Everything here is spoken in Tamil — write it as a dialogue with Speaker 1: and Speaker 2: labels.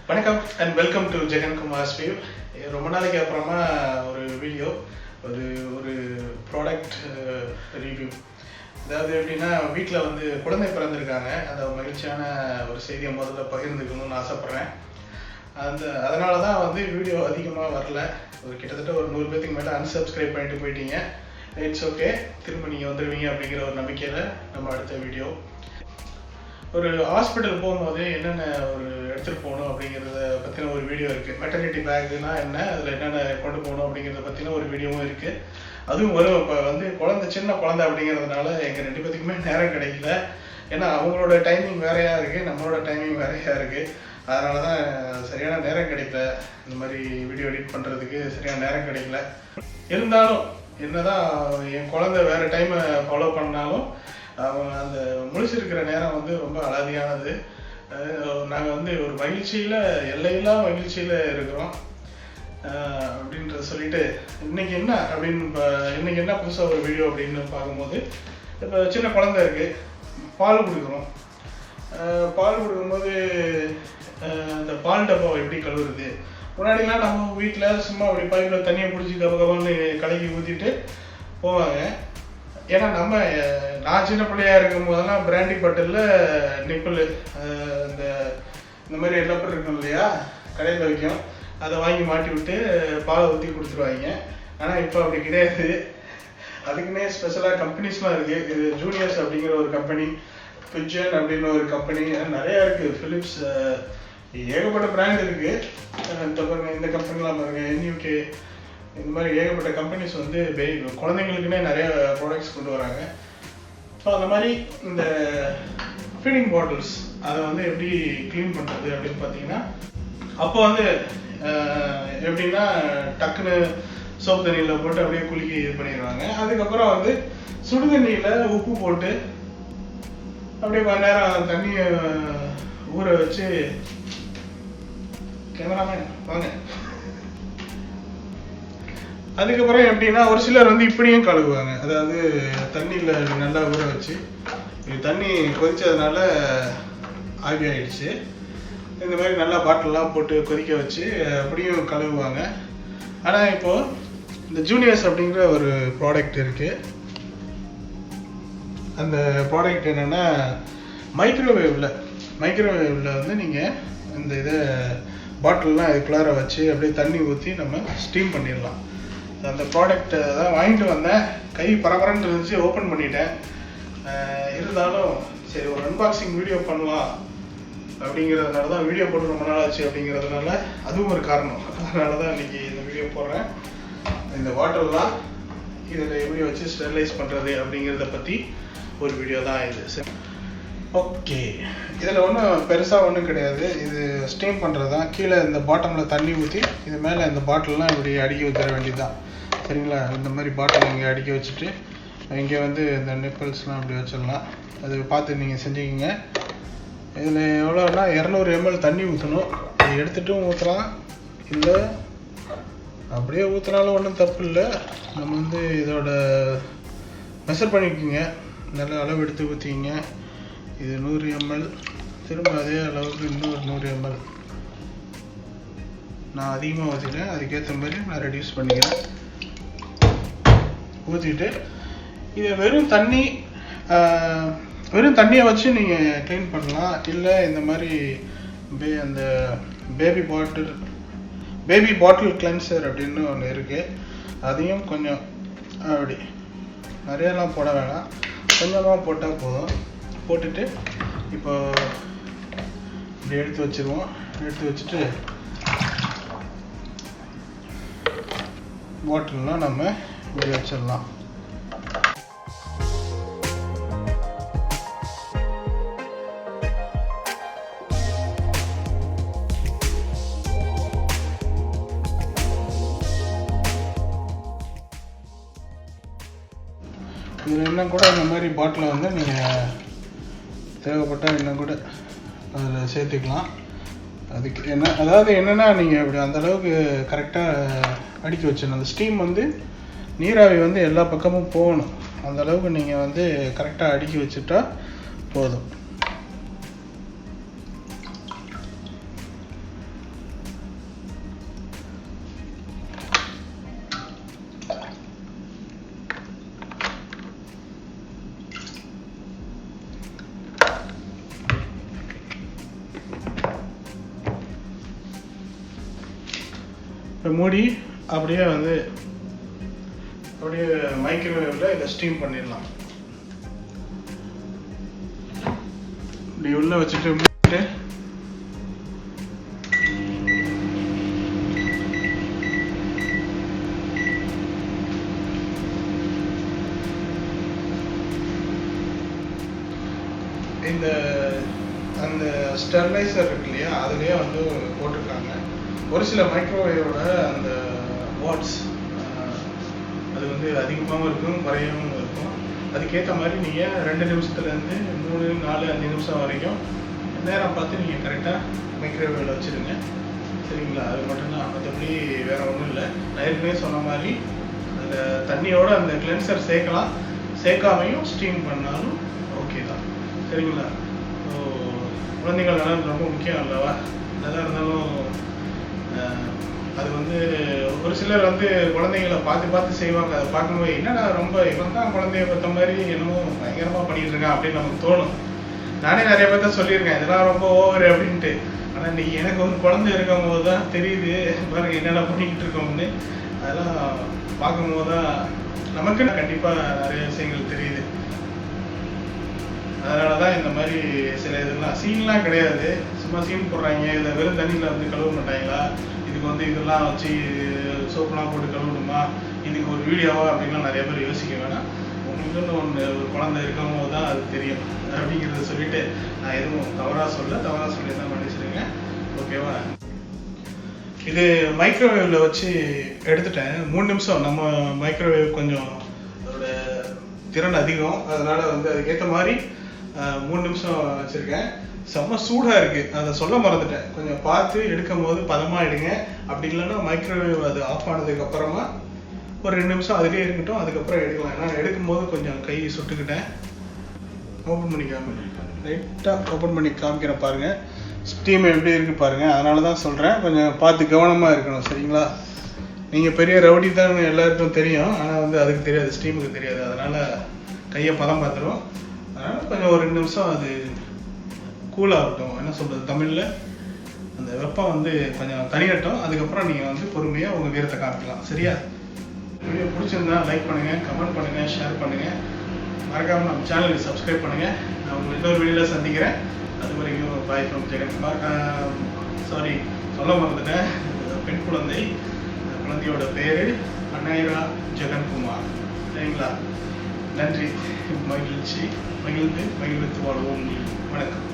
Speaker 1: வணக்கம் and welcome to Jagan Kumar's view. ரொம்ப நாளைக்கு அப்புறமா ஒரு வீடியோ, ஒரு ப்ராடக்ட் ரிவ்யூ. அதாவது எப்படின்னா, வீட்டில் வந்து குழந்தை பிறந்திருக்காங்க. அந்த மகிழ்ச்சியான ஒரு செய்தியை முதல்ல பகிர்ந்துக்கணும்னு ஆசைப்பட்றேன். அதனால தான் வந்து வீடியோ அதிகமாக வரல. கிட்டத்தட்ட ஒரு 100 பேத்துக்கு மேலே அன்சப்ஸ்கிரைப் பண்ணிட்டு போயிட்டீங்க. இட்ஸ் ஓகே, திரும்ப நீங்கள் வந்துடுவீங்க அப்படிங்கிற ஒரு நம்பிக்கையில் நம்ம அடுத்த வீடியோ. ஒரு ஹாஸ்பிட்டல் போகும்போது என்னென்ன ஒரு எடுத்துகிட்டு போகணும் அப்படிங்கிறத பற்றின ஒரு வீடியோ இருக்குது. மெட்டர்னிட்டி பேக்குனா என்ன, அதில் என்னென்ன கொண்டு போகணும் அப்படிங்கிறத பற்றின ஒரு வீடியோவும் இருக்குது. அதுவும் வரும். இப்போ வந்து சின்ன குழந்தை அப்படிங்கிறதுனால எங்கள் 2 பேத்துக்குமே நேரம் கிடைக்கல. ஏன்னா அவங்களோட டைமிங் வேறையாக இருக்குது, நம்மளோட டைமிங் வேறையாக இருக்குது. அதனால தான் சரியான நேரம் கிடைக்கல. இந்த மாதிரி வீடியோ எடிட் பண்ணுறதுக்கு சரியான நேரம் கிடைக்கல. இருந்தாலும் என்னதான் என் குழந்தை வேறு டைமை ஃபாலோ பண்ணாலும் அவங்க அந்த முழிச்சிருக்கிற நேரம் வந்து ரொம்ப அலாதியானது. நாங்கள் வந்து ஒரு மகிழ்ச்சியில், எல்லையில்லா மகிழ்ச்சியில் இருக்கிறோம் அப்படின்றத சொல்லிட்டு இன்னைக்கு என்ன புதுசாக ஒரு வீடியோ அப்படின்னு பார்க்கும்போது, இப்போ சின்ன குழந்தை இருக்குது, பால் கொடுக்குறோம். பால் கொடுக்கும்போது இந்த பால் டப்பாவை எப்படி கழுவுறது? முன்னாடிலாம் நம்ம வீட்டில் சும்மா அப்படி பைப்பில் தண்ணியை பிடிச்சி கபகபன்னு கலக்கி ஊற்றிட்டு போவாங்க. ஏன்னா நான் சின்ன பிள்ளையா இருக்கும் போதெல்லாம் பிராண்டி பாட்டிலில் நிப்பிள் இந்த மாதிரி ரப்பர் இருக்கும் இல்லையா, கடையில் வைக்கும், அதை வாங்கி மாட்டி விட்டு பாலை ஊற்றி கொடுத்துருவாங்க. ஆனால் இப்போ அப்படி கிடையாது. அதுக்குன்னே ஸ்பெஷலாக கம்பெனிஸ்லாம் இருக்குது. இது ஜூனியர்ஸ் அப்படிங்கிற ஒரு கம்பெனி, பிஜன் அப்படின்னு ஒரு கம்பெனி, நிறையா இருக்குது. ஃபிலிப்ஸ், ஏகப்பட்ட பிராண்ட் இருக்குது. இந்த கம்பெனிலாம் பாருங்கள், என்யூகே, இந்த மாதிரி ஏகப்பட்ட கம்பெனிஸ் வந்து குழந்தைங்களுக்குன்னே நிறைய ப்ராடக்ட்ஸ் கொண்டு வராங்க. ஸோ அந்த மாதிரி இந்த ஃபீடிங் பாட்டில்ஸ் அதை வந்து எப்படி க்ளீன் பண்ணுறது அப்படின்னு பார்த்தீங்கன்னா, அப்போ வந்து எப்படின்னா டக்குன்னு சோப்பு தண்ணியில் போட்டு அப்படியே குலுக்கி இது பண்ணிடுவாங்க. அதுக்கப்புறம் வந்து சுடு தண்ணியில் உப்பு போட்டு அப்படியே கொஞ்ச நேரம் தண்ணியை ஊற வச்சு, கேமராமேன் வாங்க. அதுக்கப்புறம் எப்படின்னா, ஒரு சிலர் வந்து இப்படியும் கழுவுவாங்க. அதாவது தண்ணியில் நல்லா ஊற வச்சு, தண்ணி கொதிச்சதுனால ஆவி ஆயிடுச்சு, இந்த மாதிரி நல்லா பாட்டிலெலாம் போட்டு கொதிக்க வச்சு அப்படியும் கழுவுவாங்க. ஆனால் இப்போது இந்த ஜூனியர்ஸ் அப்படிங்கிற ஒரு ப்ராடக்ட் இருக்குது. அந்த ப்ராடக்ட் என்னென்னா, மைக்ரோவேவில் வந்து நீங்கள் இந்த இதை பாட்டிலெலாம் இதுக்குள்ளார வச்சு அப்படியே தண்ணி ஊற்றி நம்ம ஸ்டீம் பண்ணிடலாம். அந்த ப்ராடக்ட் தான் வாங்கிட்டு வந்தேன். கை பரபரன்னு இருந்துச்சு, ஓப்பன் பண்ணிட்டேன். இருந்தாலும் சரி, ஒரு அன்பாக்சிங் வீடியோ பண்ணலாம் அப்படிங்கிறதுனால தான், வீடியோ போட்டு ரொம்ப நாள் ஆச்சு அப்படிங்கிறதுனால அதுவும் ஒரு காரணம். அதனால தான் இன்றைக்கி இந்த வீடியோ போடுறேன். இந்த வாட்டர்லாம் இதில் எப்படி வச்சு ஸ்டெரிலைஸ் பண்ணுறது அப்படிங்கிறத பற்றி ஒரு வீடியோ தான் இது. சரி, ஓகே. இதில் ஒன்றும் பெருசாக ஒன்றும் கிடையாது. இது ஸ்டீம் பண்ணுறது தான். கீழே இந்த பாட்டமில் தண்ணி ஊற்றி இது மேலே இந்த பாட்டிலெலாம் இப்படி அடுக்கி ஊற்ற வேண்டியது தான். சரிங்களா? இந்த மாதிரி பாட்டில் இங்கே அடுக்கி வச்சுட்டு இங்கே வந்து இந்த நிப்பிள்ஸ்லாம் அப்படி வச்சிடலாம். அது பார்த்து நீங்கள் செஞ்சுக்கிங்க. இதில் எவ்வளோனா 200 ml தண்ணி ஊற்றணும். இது எடுத்துகிட்டும் ஊற்றலாம், இல்லை அப்படியே ஊற்றினாலும் ஒன்றும் தப்பு இல்லை. நம்ம வந்து இதோட மெஷர் பண்ணிக்கோங்க, நல்ல அளவு எடுத்து ஊற்றிக்கிங்க. இது 100 ml, திரும்ப அதே அளவுக்கு இன்னொரு 100 ml. நான் அதிகமாக ஊற்றிட்டேன், அதுக்கேற்ற மாதிரி நான் ரெடியூஸ் பண்ணிக்கிறேன். ஊற்றிட்டு இதை வெறும் தண்ணியை வச்சு நீங்கள் க்ளீன் பண்ணலாம். இல்லை இந்த மாதிரி அந்த பேபி பாட்டில் கிளென்சர் அப்படின்னு ஒன்று இருக்குது. அதையும் கொஞ்சம் அப்படி நிறையெல்லாம் போட வேணாம், கொஞ்சமாக போட்டால் போதும். போட்டுட்டு இப்போ இப்படி எடுத்து வச்சுருவோம். எடுத்து வச்சுட்டு பாட்டில்லாம் நம்ம இப்படி வச்சிடலாம். இதில் இன்னும் கூட இந்த மாதிரி பாட்டிலை வந்து நீங்கள் தேவைப்பட்டால் இன்னும் கூட அதில் சேர்த்துக்கலாம். அதுக்கு என்னென்னா நீங்கள் இப்படி அந்தளவுக்கு கரெக்டாக அடுக்கி வச்சிடணும். அந்த ஸ்டீம் வந்து நீராவி வந்து எல்லா பக்கமும் போகணும். அந்தளவுக்கு நீங்கள் வந்து கரெக்டாக அடுக்கி வச்சுட்டா போதும். இப்போ மூடி அப்படியே வந்து அப்படியே மைக்ரோவேவில் இதை ஸ்டீம் பண்ணிடலாம். இப்படி உள்ள வச்சுட்டு மூடிட்டு இந்த அந்த ஸ்டெர்லைசர் இருக்கு இல்லையா, அதுலேயே வந்து போட்டிருக்காங்க. ஒரு சில மைக்ரோவேவோட அந்த வாட்ஸ் அது வந்து அதிகமாகவும் இருக்கும், குறையாகவும் இருக்கும். அதுக்கேற்ற மாதிரி நீங்கள் 2 நிமிஷத்துலேருந்து 3, 4, 5 நிமிஷம் வரைக்கும் நேரம் பார்த்து நீங்கள் கரெக்டாக மைக்ரோவேவில் வச்சுருங்க. சரிங்களா? அது மட்டும்தான், மற்றபடி வேறு ஒன்றும் இல்லை. நான் ஏற்கனவே சொன்ன மாதிரி அந்த தண்ணியோட அந்த கிளென்சர் சேர்க்கலாம், சேர்க்காமையும் ஸ்டீம் பண்ணாலும் ஓகே தான். சரிங்களா? ஸோ குழந்தைகள் நலன் ரொம்ப முக்கியம் அல்லவா? எதாக இருந்தாலும் அது வந்து ஒரு சிலர் வந்து குழந்தைங்களை பார்த்து செய்வாங்க. அதை பார்க்கும்போது என்னடா ரொம்ப இவன் தான் குழந்தைய பார்த்த மாதிரி என்னமோ பயங்கரமாக பண்ணிட்டு இருக்கான் அப்படின்னு நமக்கு தோணும். நானே நிறைய பேர் தான் சொல்லியிருக்கேன் இதெல்லாம் ரொம்ப ஓவர் அப்படின்ட்டு. ஆனால் நீ எனக்கு ஒரு குழந்தை இருக்கும் போது தான் தெரியுது பாருங்க என்னென்ன பண்ணிக்கிட்டு இருக்கோம்னு. அதெல்லாம் பார்க்கும்போது தான் நமக்கு கண்டிப்பாக நிறைய விஷயங்கள் தெரியுது. அதனால தான் இந்த மாதிரி சில இதெல்லாம் சீன்லாம் கிடையாது, சும்மா சீன் போடுறாங்க. இதை வெறும் தண்ணியில் வந்து கழுவ மாட்டாங்களா, இதுக்கு வந்து இதெல்லாம் வச்சு சோப்புலாம் போட்டு கழுவணுமா, இதுக்கு ஒரு வீடியோவா அப்படின்லாம் நிறைய பேர் யோசிக்க வேணாம். உங்களுக்குன்னு ஒரு குழந்தை இருக்கும் போது தான் அது தெரியும் அப்படிங்கிறத சொல்லிட்டு நான் எதுவும் தவறாக சொல்லி தான் மன்னிச்சிருங்க. ஓகேவா? இது மைக்ரோவேவில் வச்சு எடுத்துட்டேன். 3 நிமிஷம். நம்ம மைக்ரோவேவ் கொஞ்சம் அதோட திறன் அதிகம், அதனால வந்து அதுக்கேற்ற மாதிரி 3 நிமிஷம் வச்சுருக்கேன். செம்ம சூடாக இருக்குது, அதை சொல்ல மறந்துட்டேன். கொஞ்சம் பார்த்து எடுக்கும் போது பதமாக எடுங்க. அப்படி இல்லைன்னா மைக்ரோவேவ் அது ஆஃப் ஆனதுக்கப்புறமா ஒரு 2 நிமிஷம் அதுலேயே இருக்கட்டும், அதுக்கப்புறம் எடுக்கலாம். ஏன்னா எடுக்கும்போது கொஞ்சம் கை சுட்டுக்கிட்டேன். ஓப்பன் பண்ணி லைட்டாக ஓப்பன் பண்ணி காமிக்கிறேன் பாருங்கள். ஸ்டீம் எப்படி இருக்குது பாருங்கள். அதனால தான் சொல்கிறேன், கொஞ்சம் பார்த்து கவனமாக இருக்கணும். சரிங்களா? நீங்கள் பெரிய ரவுடி தான் எல்லாருக்கும் தெரியும், ஆனால் வந்து அதுக்கு தெரியாது, ஸ்டீமுக்கு தெரியாது. அதனால் கையை பதம் பார்த்துரும். அதனால் கொஞ்சம் ஒரு 2 நிமிஷம் அது கூலாகட்டும். என்ன சொல்கிறது தமிழில், அந்த வெப்பம் வந்து கொஞ்சம் தனியட்டும். அதுக்கப்புறம் நீங்கள் வந்து பொறுமையாக உங்கள் வீரத்தை காமிக்கலாம். சரியா? வீடியோ பிடிச்சிருந்தா லைக் பண்ணுங்கள், கமெண்ட் பண்ணுங்கள், ஷேர் பண்ணுங்கள். மறக்காமல் நம்ம சேனலுக்கு சப்ஸ்கிரைப் பண்ணுங்கள். நான் உங்கள் இன்னொரு வீடியோவில் சந்திக்கிறேன். அது வரைக்கும் பாய் ஃப்ரம் ஜெகன்குமார். சாரி, சொல்ல மறந்துட்டேன். பெண் குழந்தையோட பேர் அன்னைரா ஜெகன்குமார். சரிங்களா? நன்றி. மகிழ்ச்சி, மகிழ்ந்து வாழ்வோம். வணக்கம்.